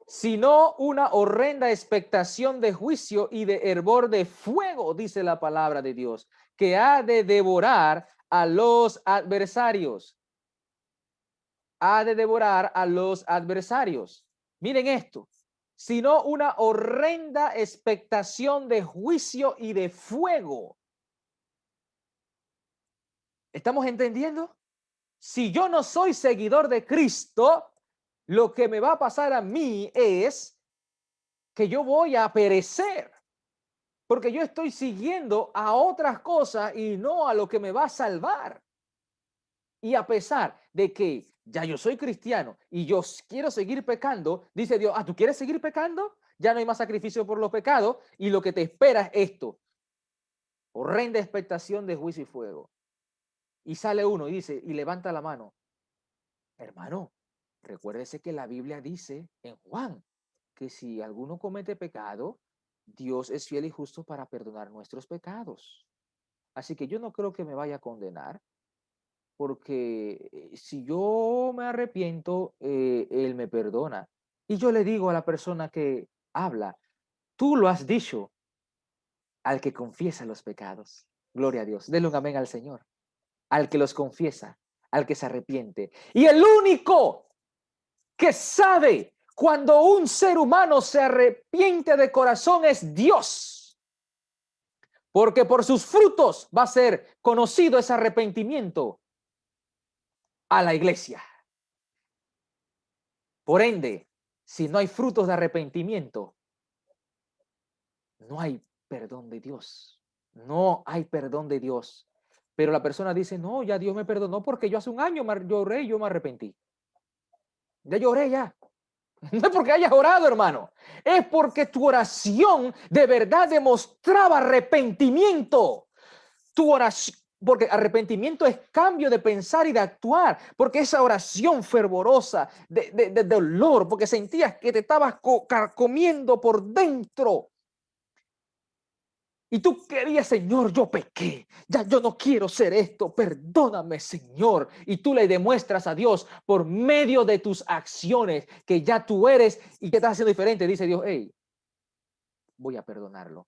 sino una horrenda expectación de juicio y de hervor de fuego, dice la palabra de Dios, que ha de devorar a los adversarios. Ha de devorar a los adversarios. Miren esto. Sino una horrenda expectación de juicio y de fuego. ¿Estamos entendiendo? Si yo no soy seguidor de Cristo, lo que me va a pasar a mí es que yo voy a perecer, porque yo estoy siguiendo a otras cosas y no a lo que me va a salvar. Y a pesar de que ya yo soy cristiano y yo quiero seguir pecando, dice Dios, ¿tú quieres seguir pecando? Ya no hay más sacrificio por los pecados y lo que te espera es esto. Horrenda expectación de juicio y fuego. Y sale uno y dice, y levanta la mano. Hermano, recuérdese que la Biblia dice en Juan que si alguno comete pecado, Dios es fiel y justo para perdonar nuestros pecados. Así que yo no creo que me vaya a condenar. Porque si yo me arrepiento, Él me perdona. Y yo le digo a la persona que habla, tú lo has dicho al que confiesa los pecados. Gloria a Dios. Denle un amén al Señor. Al que los confiesa, al que se arrepiente. Y el único que sabe cuando un ser humano se arrepiente de corazón es Dios. Porque por sus frutos va a ser conocido ese arrepentimiento a la iglesia. Por ende, si no hay frutos de arrepentimiento, no hay perdón de Dios. No hay perdón de Dios. Pero la persona dice, no, ya Dios me perdonó porque yo hace un año lloré y yo me arrepentí. Ya lloré ya. No es porque hayas orado, hermano. Es porque tu oración de verdad demostraba arrepentimiento. Tu oración, Porque arrepentimiento es cambio de pensar y de actuar, porque esa oración fervorosa de dolor, porque sentías que te estabas carcomiendo por dentro. Y tú querías, Señor, yo pequé, ya yo no quiero ser esto, perdóname, Señor. Y tú le demuestras a Dios por medio de tus acciones que ya tú eres y que estás haciendo diferente. Dice Dios, hey, voy a perdonarlo.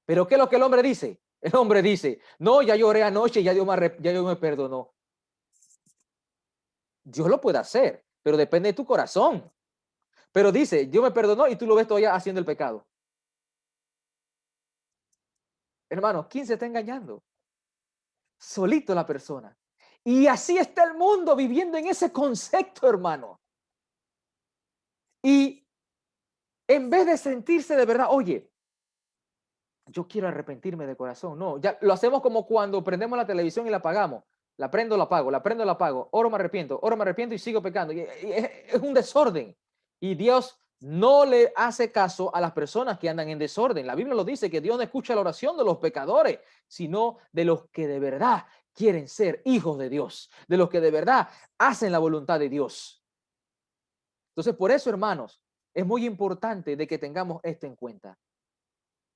Pero ¿qué es lo que el hombre dice? El hombre dice, no, ya lloré anoche, ya Dios me perdonó. Dios lo puede hacer, pero depende de tu corazón. Pero dice, Dios me perdonó y tú lo ves todavía haciendo el pecado. Hermano, ¿quién se está engañando? Solito la persona. Y así está el mundo viviendo en ese concepto, hermano. Y en vez de sentirse de verdad, oye, yo quiero arrepentirme de corazón. No, ya lo hacemos como cuando prendemos la televisión y la apagamos. La prendo, la apago, la prendo, la apago. Oro me arrepiento y sigo pecando. Y es un desorden. Y Dios no le hace caso a las personas que andan en desorden. La Biblia lo dice, que Dios no escucha la oración de los pecadores, sino de los que de verdad quieren ser hijos de Dios, de los que de verdad hacen la voluntad de Dios. Entonces, por eso, hermanos, es muy importante de que tengamos esto en cuenta.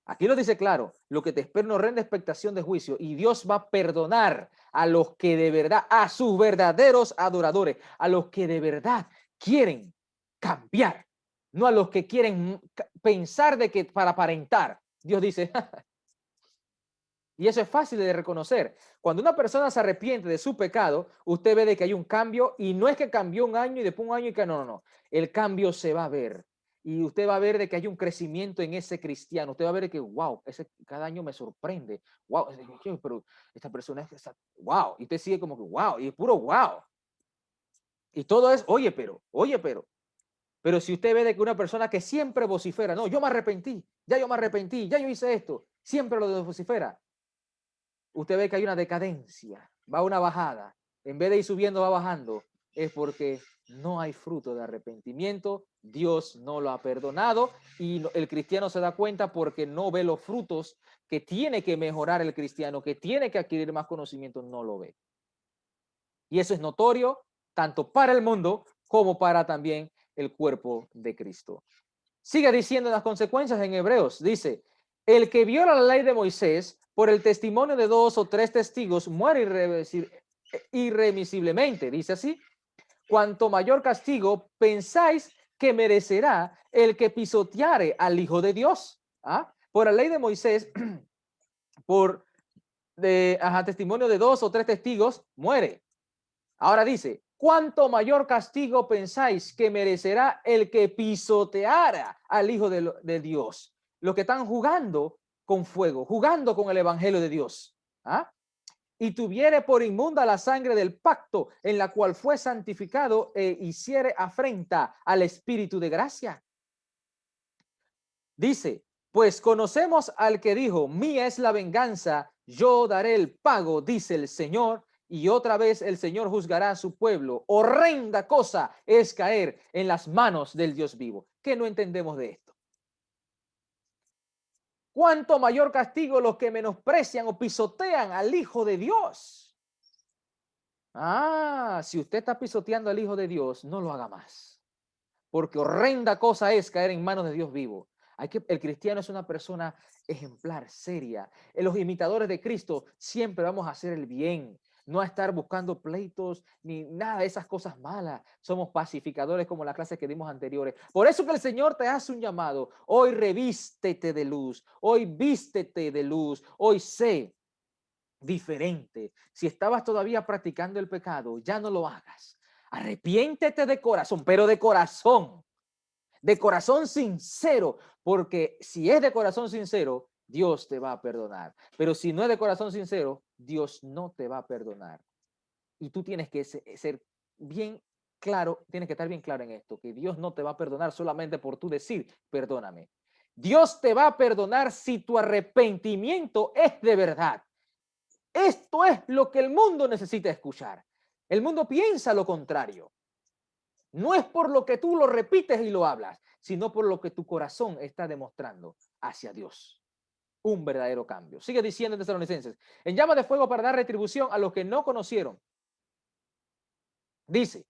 Aquí lo dice claro, lo que te espera una horrenda expectación de juicio, y Dios va a perdonar a los que de verdad, a sus verdaderos adoradores, a los que de verdad quieren cambiar, no a los que quieren pensar de que para aparentar. Dios dice, y eso es fácil de reconocer. Cuando una persona se arrepiente de su pecado, usted ve de que hay un cambio, y no es que cambió un año y después un año y que no. El cambio se va a ver. Y usted va a ver de que hay un crecimiento en ese cristiano. Usted va a ver de que, wow, cada año me sorprende. Wow, pero esta persona es, wow. Y usted sigue como que, wow, y es puro wow. Y todo es, oye, pero. Pero si usted ve de que una persona que siempre vocifera, no, yo me arrepentí, ya yo hice esto, siempre lo vocifera, usted ve que hay una decadencia, va una bajada, en vez de ir subiendo va bajando, es porque no hay fruto de arrepentimiento, Dios no lo ha perdonado, y el cristiano se da cuenta porque no ve los frutos que tiene que mejorar el cristiano, que tiene que adquirir más conocimiento, no lo ve. Y eso es notorio tanto para el mundo como para también el cuerpo de Cristo. Sigue diciendo las consecuencias en Hebreos, dice, el que viola la ley de Moisés por el testimonio de 2 o 3 testigos muere irremisiblemente, dice así, cuanto mayor castigo pensáis que merecerá el que pisoteare al Hijo de Dios. ¿Ah? Por la ley de Moisés, por testimonio de 2 o 3 testigos, muere. Ahora dice, ¿cuánto mayor castigo pensáis que merecerá el que pisoteara al Hijo de Dios? Los que están jugando con fuego, jugando con el Evangelio de Dios. ¿Ah? Y tuviere por inmunda la sangre del pacto en la cual fue santificado e hiciere afrenta al Espíritu de gracia. Dice, pues conocemos al que dijo, mía es la venganza, yo daré el pago, dice el Señor. Y otra vez el Señor juzgará a su pueblo. Horrenda cosa es caer en las manos del Dios vivo. ¿Qué no entendemos de esto? ¿Cuánto mayor castigo los que menosprecian o pisotean al Hijo de Dios? Ah, si usted está pisoteando al Hijo de Dios, no lo haga más. Porque horrenda cosa es caer en manos de Dios vivo. El cristiano es una persona ejemplar, seria. Los imitadores de Cristo siempre vamos a hacer el bien, no a estar buscando pleitos ni nada de esas cosas malas. Somos pacificadores como la clase que dimos anteriores. Por eso que el Señor te hace un llamado. Hoy revístete de luz, hoy vístete de luz, hoy sé diferente. Si estabas todavía practicando el pecado, ya no lo hagas. Arrepiéntete de corazón, pero de corazón sincero, porque si es de corazón sincero, Dios te va a perdonar. Pero si no es de corazón sincero, Dios no te va a perdonar. Y tú tienes que ser bien claro, tienes que estar bien claro en esto, que Dios no te va a perdonar solamente por tú decir, perdóname. Dios te va a perdonar si tu arrepentimiento es de verdad. Esto es lo que el mundo necesita escuchar. El mundo piensa lo contrario. No es por lo que tú lo repites y lo hablas, sino por lo que tu corazón está demostrando hacia Dios. un verdadero cambio. Sigue diciendo en Tesalonicenses, en llama de fuego para dar retribución a los que no conocieron. Dice,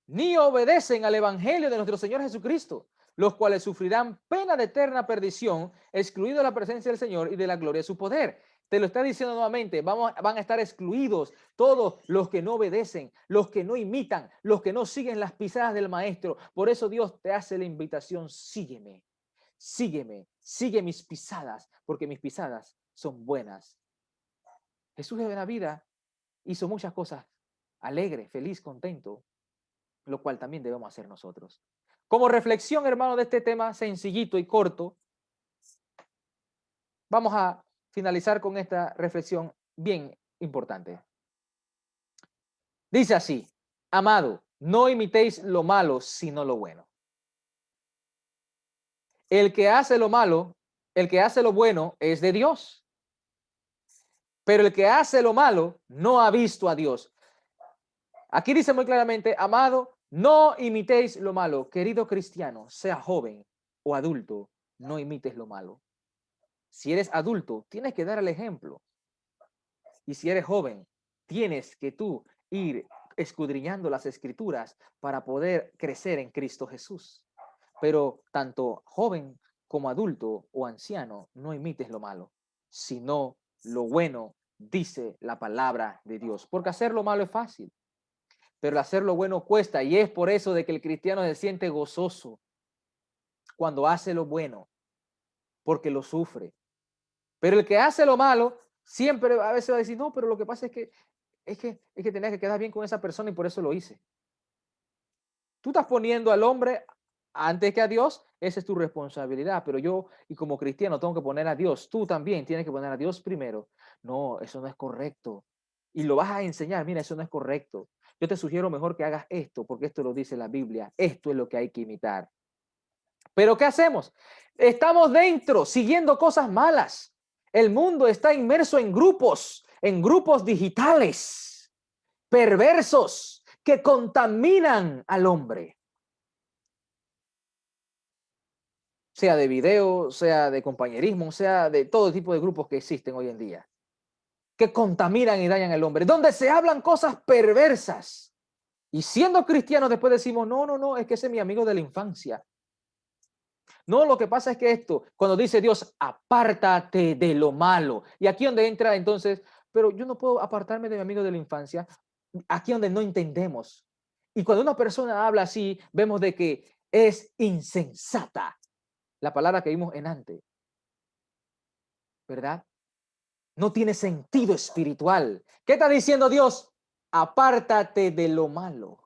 ni obedecen al evangelio de nuestro Señor Jesucristo, los cuales sufrirán pena de eterna perdición, excluidos de la presencia del Señor y de la gloria de su poder. Te lo está diciendo nuevamente, van a estar excluidos todos los que no obedecen, los que no imitan, los que no siguen las pisadas del Maestro. Por eso Dios te hace la invitación, sígueme, sígueme, sigue mis pisadas, porque mis pisadas son buenas. Jesús de la vida hizo muchas cosas alegre, feliz, contento, lo cual también debemos hacer nosotros. Como reflexión, hermano, de este tema sencillito y corto, vamos a finalizar con esta reflexión bien importante. Dice así, amado, no imitéis lo malo, sino lo bueno. El que hace lo malo, el que hace lo bueno es de Dios. Pero el que hace lo malo no ha visto a Dios. Aquí dice muy claramente, amado, no imitéis lo malo. Querido cristiano, sea joven o adulto, no imites lo malo. Si eres adulto, tienes que dar el ejemplo. Y si eres joven, tienes que tú ir escudriñando las escrituras para poder crecer en Cristo Jesús. Pero tanto joven como adulto o anciano, no imites lo malo, sino lo bueno, dice la palabra de Dios. Porque hacer lo malo es fácil, pero hacer lo bueno cuesta. Y es por eso de que el cristiano se siente gozoso cuando hace lo bueno, porque lo sufre. Pero el que hace lo malo, siempre a veces va a decir, no, pero lo que pasa es que tenía que quedar bien con esa persona y por eso lo hice. Tú estás poniendo al hombre antes que a Dios, esa es tu responsabilidad, pero yo, y como cristiano, tengo que poner a Dios. Tú también tienes que poner a Dios primero. No, eso no es correcto. Y lo vas a enseñar, mira, eso no es correcto. Yo te sugiero mejor que hagas esto, porque esto lo dice la Biblia. Esto es lo que hay que imitar. Pero ¿qué hacemos? Estamos dentro, siguiendo cosas malas. El mundo está inmerso en grupos digitales, perversos, que contaminan al hombre. Sea de video, sea de compañerismo, sea de todo tipo de grupos que existen hoy en día, que contaminan y dañan al hombre, donde se hablan cosas perversas. Y siendo cristianos después decimos, no, es que ese es mi amigo de la infancia. No, lo que pasa es que esto, cuando dice Dios, apártate de lo malo. Y aquí donde entra entonces, pero yo no puedo apartarme de mi amigo de la infancia. Aquí donde no entendemos. Y cuando una persona habla así, vemos de que es insensata. La palabra que vimos en antes, ¿verdad? No tiene sentido espiritual. ¿Qué está diciendo Dios? Apártate de lo malo.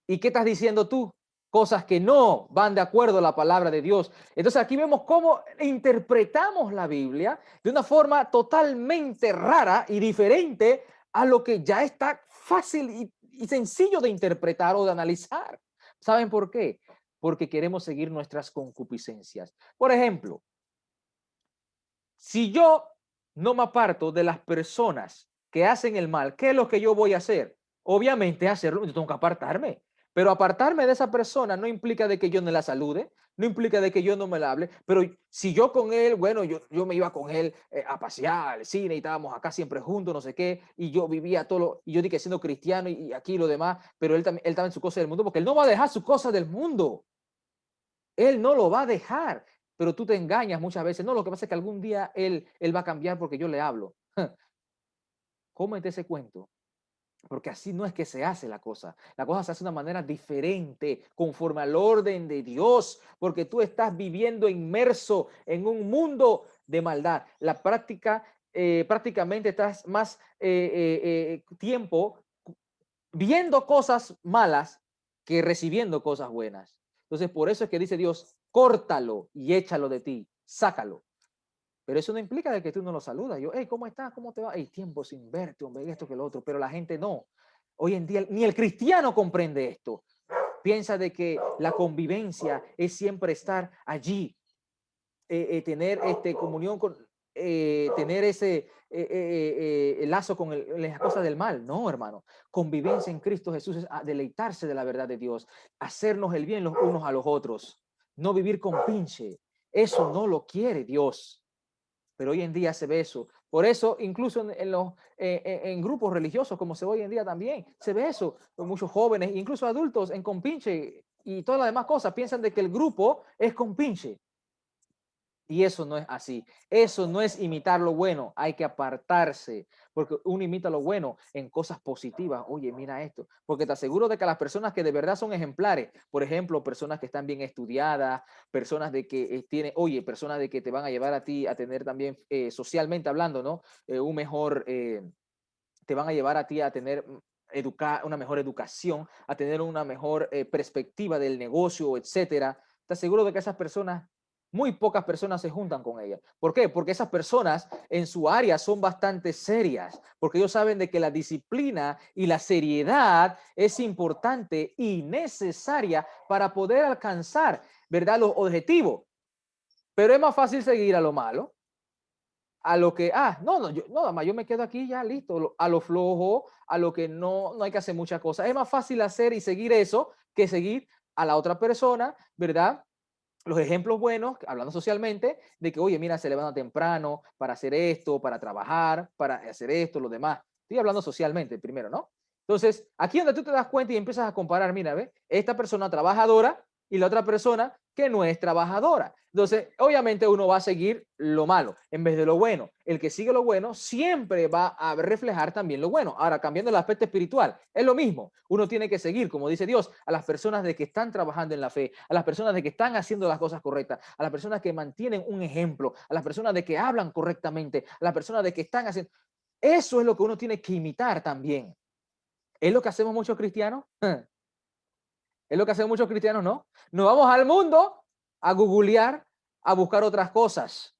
¿Y qué estás diciendo tú? Cosas que no van de acuerdo a la palabra de Dios. Entonces aquí vemos cómo interpretamos la Biblia de una forma totalmente rara y diferente a lo que ya está fácil y sencillo de interpretar o de analizar. ¿Saben por qué? Porque queremos seguir nuestras concupiscencias. Por ejemplo, si yo no me aparto de las personas que hacen el mal, ¿qué es lo que yo voy a hacer? Obviamente hacerlo, yo tengo que apartarme. Pero apartarme de esa persona no implica de que yo no la salude, no implica de que yo no me la hable, pero si yo con él, bueno, yo me iba con él a pasear, al cine y estábamos acá siempre juntos, no sé qué, y yo vivía y yo dije siendo cristiano y aquí lo demás, pero él estaba en su cosa del mundo, porque él no va a dejar su cosa del mundo. Él no lo va a dejar, pero tú te engañas muchas veces. No, lo que pasa es que algún día él va a cambiar porque yo le hablo. Cómete ese cuento, porque así no es que se hace la cosa. La cosa se hace de una manera diferente, conforme al orden de Dios, porque tú estás viviendo inmerso en un mundo de maldad. La práctica, prácticamente estás más tiempo viendo cosas malas que recibiendo cosas buenas. Entonces, por eso es que dice Dios, córtalo y échalo de ti, sácalo. Pero eso no implica de que tú no lo saludas. Yo, hey, ¿cómo estás? ¿Cómo te va? Hey, tiempo sin verte, hombre, esto que lo otro. Pero la gente no. Hoy en día, ni el cristiano comprende esto. Piensa de que la convivencia es siempre estar allí, tener comunión con, tener ese lazo con las cosas del mal. No, hermano. Convivencia en Cristo Jesús es deleitarse de la verdad de Dios, hacernos el bien los unos a los otros, no vivir con pinche. Eso no lo quiere Dios. Pero hoy en día se ve eso. Por eso, incluso en grupos religiosos, como se ve hoy en día también, se ve eso. Muchos jóvenes, incluso adultos, en compinche y todas las demás cosas, piensan de que el grupo es compinche. Y eso no es así. Eso no es imitar lo bueno. Hay que apartarse, porque uno imita lo bueno en cosas positivas. Oye, mira esto. Porque te aseguro de que las personas que de verdad son ejemplares, por ejemplo, personas que están bien estudiadas, personas de que personas de que te van a llevar a ti a tener también, socialmente hablando, ¿no? Un mejor, te van a llevar a ti a tener una mejor educación, a tener una mejor perspectiva del negocio, etcétera. Te aseguro de que esas personas, muy pocas personas se juntan con ellas. ¿Por qué? Porque esas personas en su área son bastante serias, porque ellos saben de que la disciplina y la seriedad es importante y necesaria para poder alcanzar, ¿verdad?, los objetivos. Pero es más fácil seguir a lo malo, a lo que, yo me quedo aquí ya listo, a lo flojo, a lo que no hay que hacer muchas cosas. Es más fácil hacer y seguir eso que seguir a la otra persona, ¿verdad? Los ejemplos buenos, hablando socialmente, de que, oye, mira, se levanta temprano para hacer esto, para trabajar, para hacer esto, lo demás. Estoy hablando socialmente primero, ¿no? Entonces, aquí donde tú te das cuenta y empiezas a comparar, mira, ¿ves? Esta persona trabajadora y la otra persona que no es trabajadora. Entonces, obviamente uno va a seguir lo malo en vez de lo bueno. El que sigue lo bueno siempre va a reflejar también lo bueno. Ahora, cambiando el aspecto espiritual, es lo mismo. Uno tiene que seguir, como dice Dios, a las personas de que están trabajando en la fe, a las personas de que están haciendo las cosas correctas, a las personas que mantienen un ejemplo, a las personas de que hablan correctamente, a las personas de que están haciendo. Eso es lo que uno tiene que imitar también. ¿Es lo que hacemos muchos cristianos? Es lo que hacen muchos cristianos, ¿no? Nos vamos al mundo a googlear, a buscar otras cosas.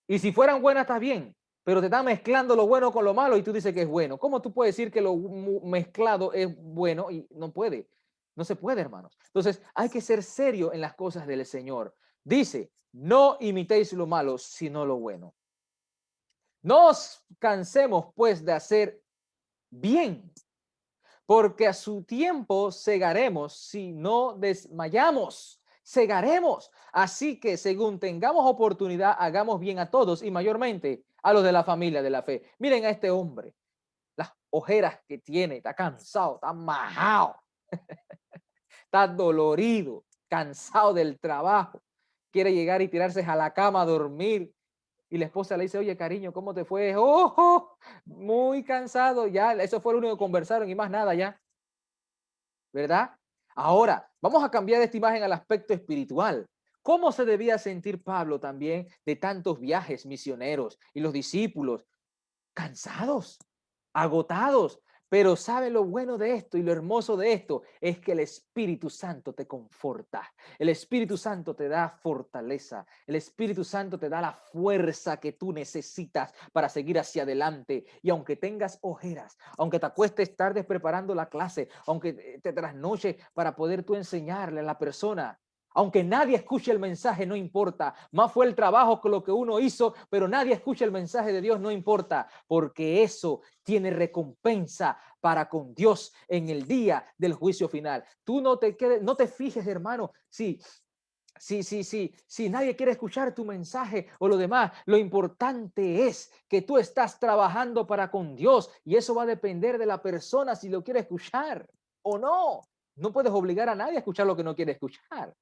Y si fueran buenas, está bien, pero te están mezclando lo bueno con lo malo y tú dices que es bueno. ¿Cómo tú puedes decir que lo mezclado es bueno? Y no puede, no se puede, hermanos. Entonces, hay que ser serio en las cosas del Señor. Dice, no imitéis lo malo, sino lo bueno. No os cansemos, pues, de hacer bien, porque a su tiempo segaremos si no desmayamos. Segaremos. Así que según tengamos oportunidad, hagamos bien a todos y mayormente a los de la familia de la fe. Miren a este hombre, las ojeras que tiene, está cansado, está majado, está dolorido, cansado del trabajo. Quiere llegar y tirarse a la cama a dormir. Y la esposa le dice, oye, cariño, ¿cómo te fue? Oh, muy cansado. Ya, eso fue lo único que conversaron y más nada ya. ¿Verdad? Ahora, vamos a cambiar esta imagen al aspecto espiritual. ¿Cómo se debía sentir Pablo también de tantos viajes misioneros y los discípulos? Cansados, agotados. Pero ¿sabe lo bueno de esto y lo hermoso de esto? Es que el Espíritu Santo te conforta. El Espíritu Santo te da fortaleza. El Espíritu Santo te da la fuerza que tú necesitas para seguir hacia adelante. Y aunque tengas ojeras, aunque te acuestes tarde preparando la clase, aunque te trasnoches para poder tú enseñarle a la persona, aunque nadie escuche el mensaje, no importa. Más fue el trabajo que lo que uno hizo, pero nadie escucha el mensaje de Dios, no importa, porque eso tiene recompensa para con Dios en el día del juicio final. Tú no te quedes, no te fijes, hermano, si nadie quiere escuchar tu mensaje o lo demás, lo importante es que tú estás trabajando para con Dios y eso va a depender de la persona si lo quiere escuchar o no. No puedes obligar a nadie a escuchar lo que no quiere escuchar.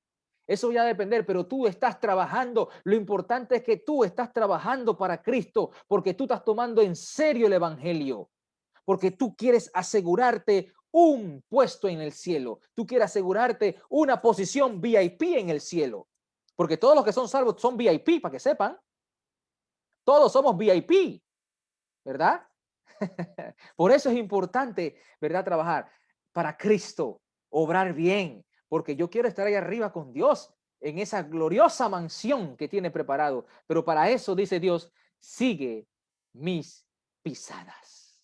Eso ya va a depender, pero tú estás trabajando. Lo importante es que tú estás trabajando para Cristo porque tú estás tomando en serio el Evangelio, porque tú quieres asegurarte un puesto en el cielo. Tú quieres asegurarte una posición VIP en el cielo, porque todos los que son salvos son VIP, para que sepan. Todos somos VIP, ¿verdad? Por eso es importante, ¿verdad? Trabajar para Cristo, obrar bien, porque yo quiero estar ahí arriba con Dios en esa gloriosa mansión que tiene preparado. Pero para eso, dice Dios, sigue mis pisadas.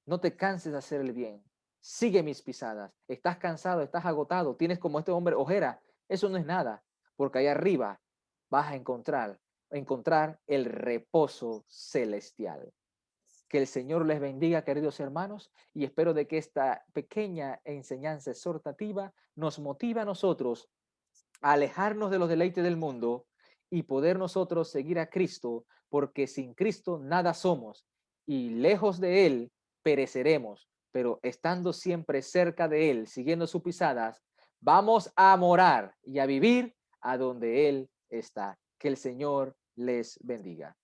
No te canses de hacer el bien. Sigue mis pisadas. Estás cansado, estás agotado, tienes como este hombre ojera. Eso no es nada, porque ahí arriba vas a encontrar el reposo celestial. Que el Señor les bendiga, queridos hermanos, y espero de que esta pequeña enseñanza exhortativa nos motive a nosotros a alejarnos de los deleites del mundo y poder nosotros seguir a Cristo, porque sin Cristo nada somos y lejos de Él pereceremos, pero estando siempre cerca de Él, siguiendo sus pisadas, vamos a morar y a vivir a donde Él está. Que el Señor les bendiga.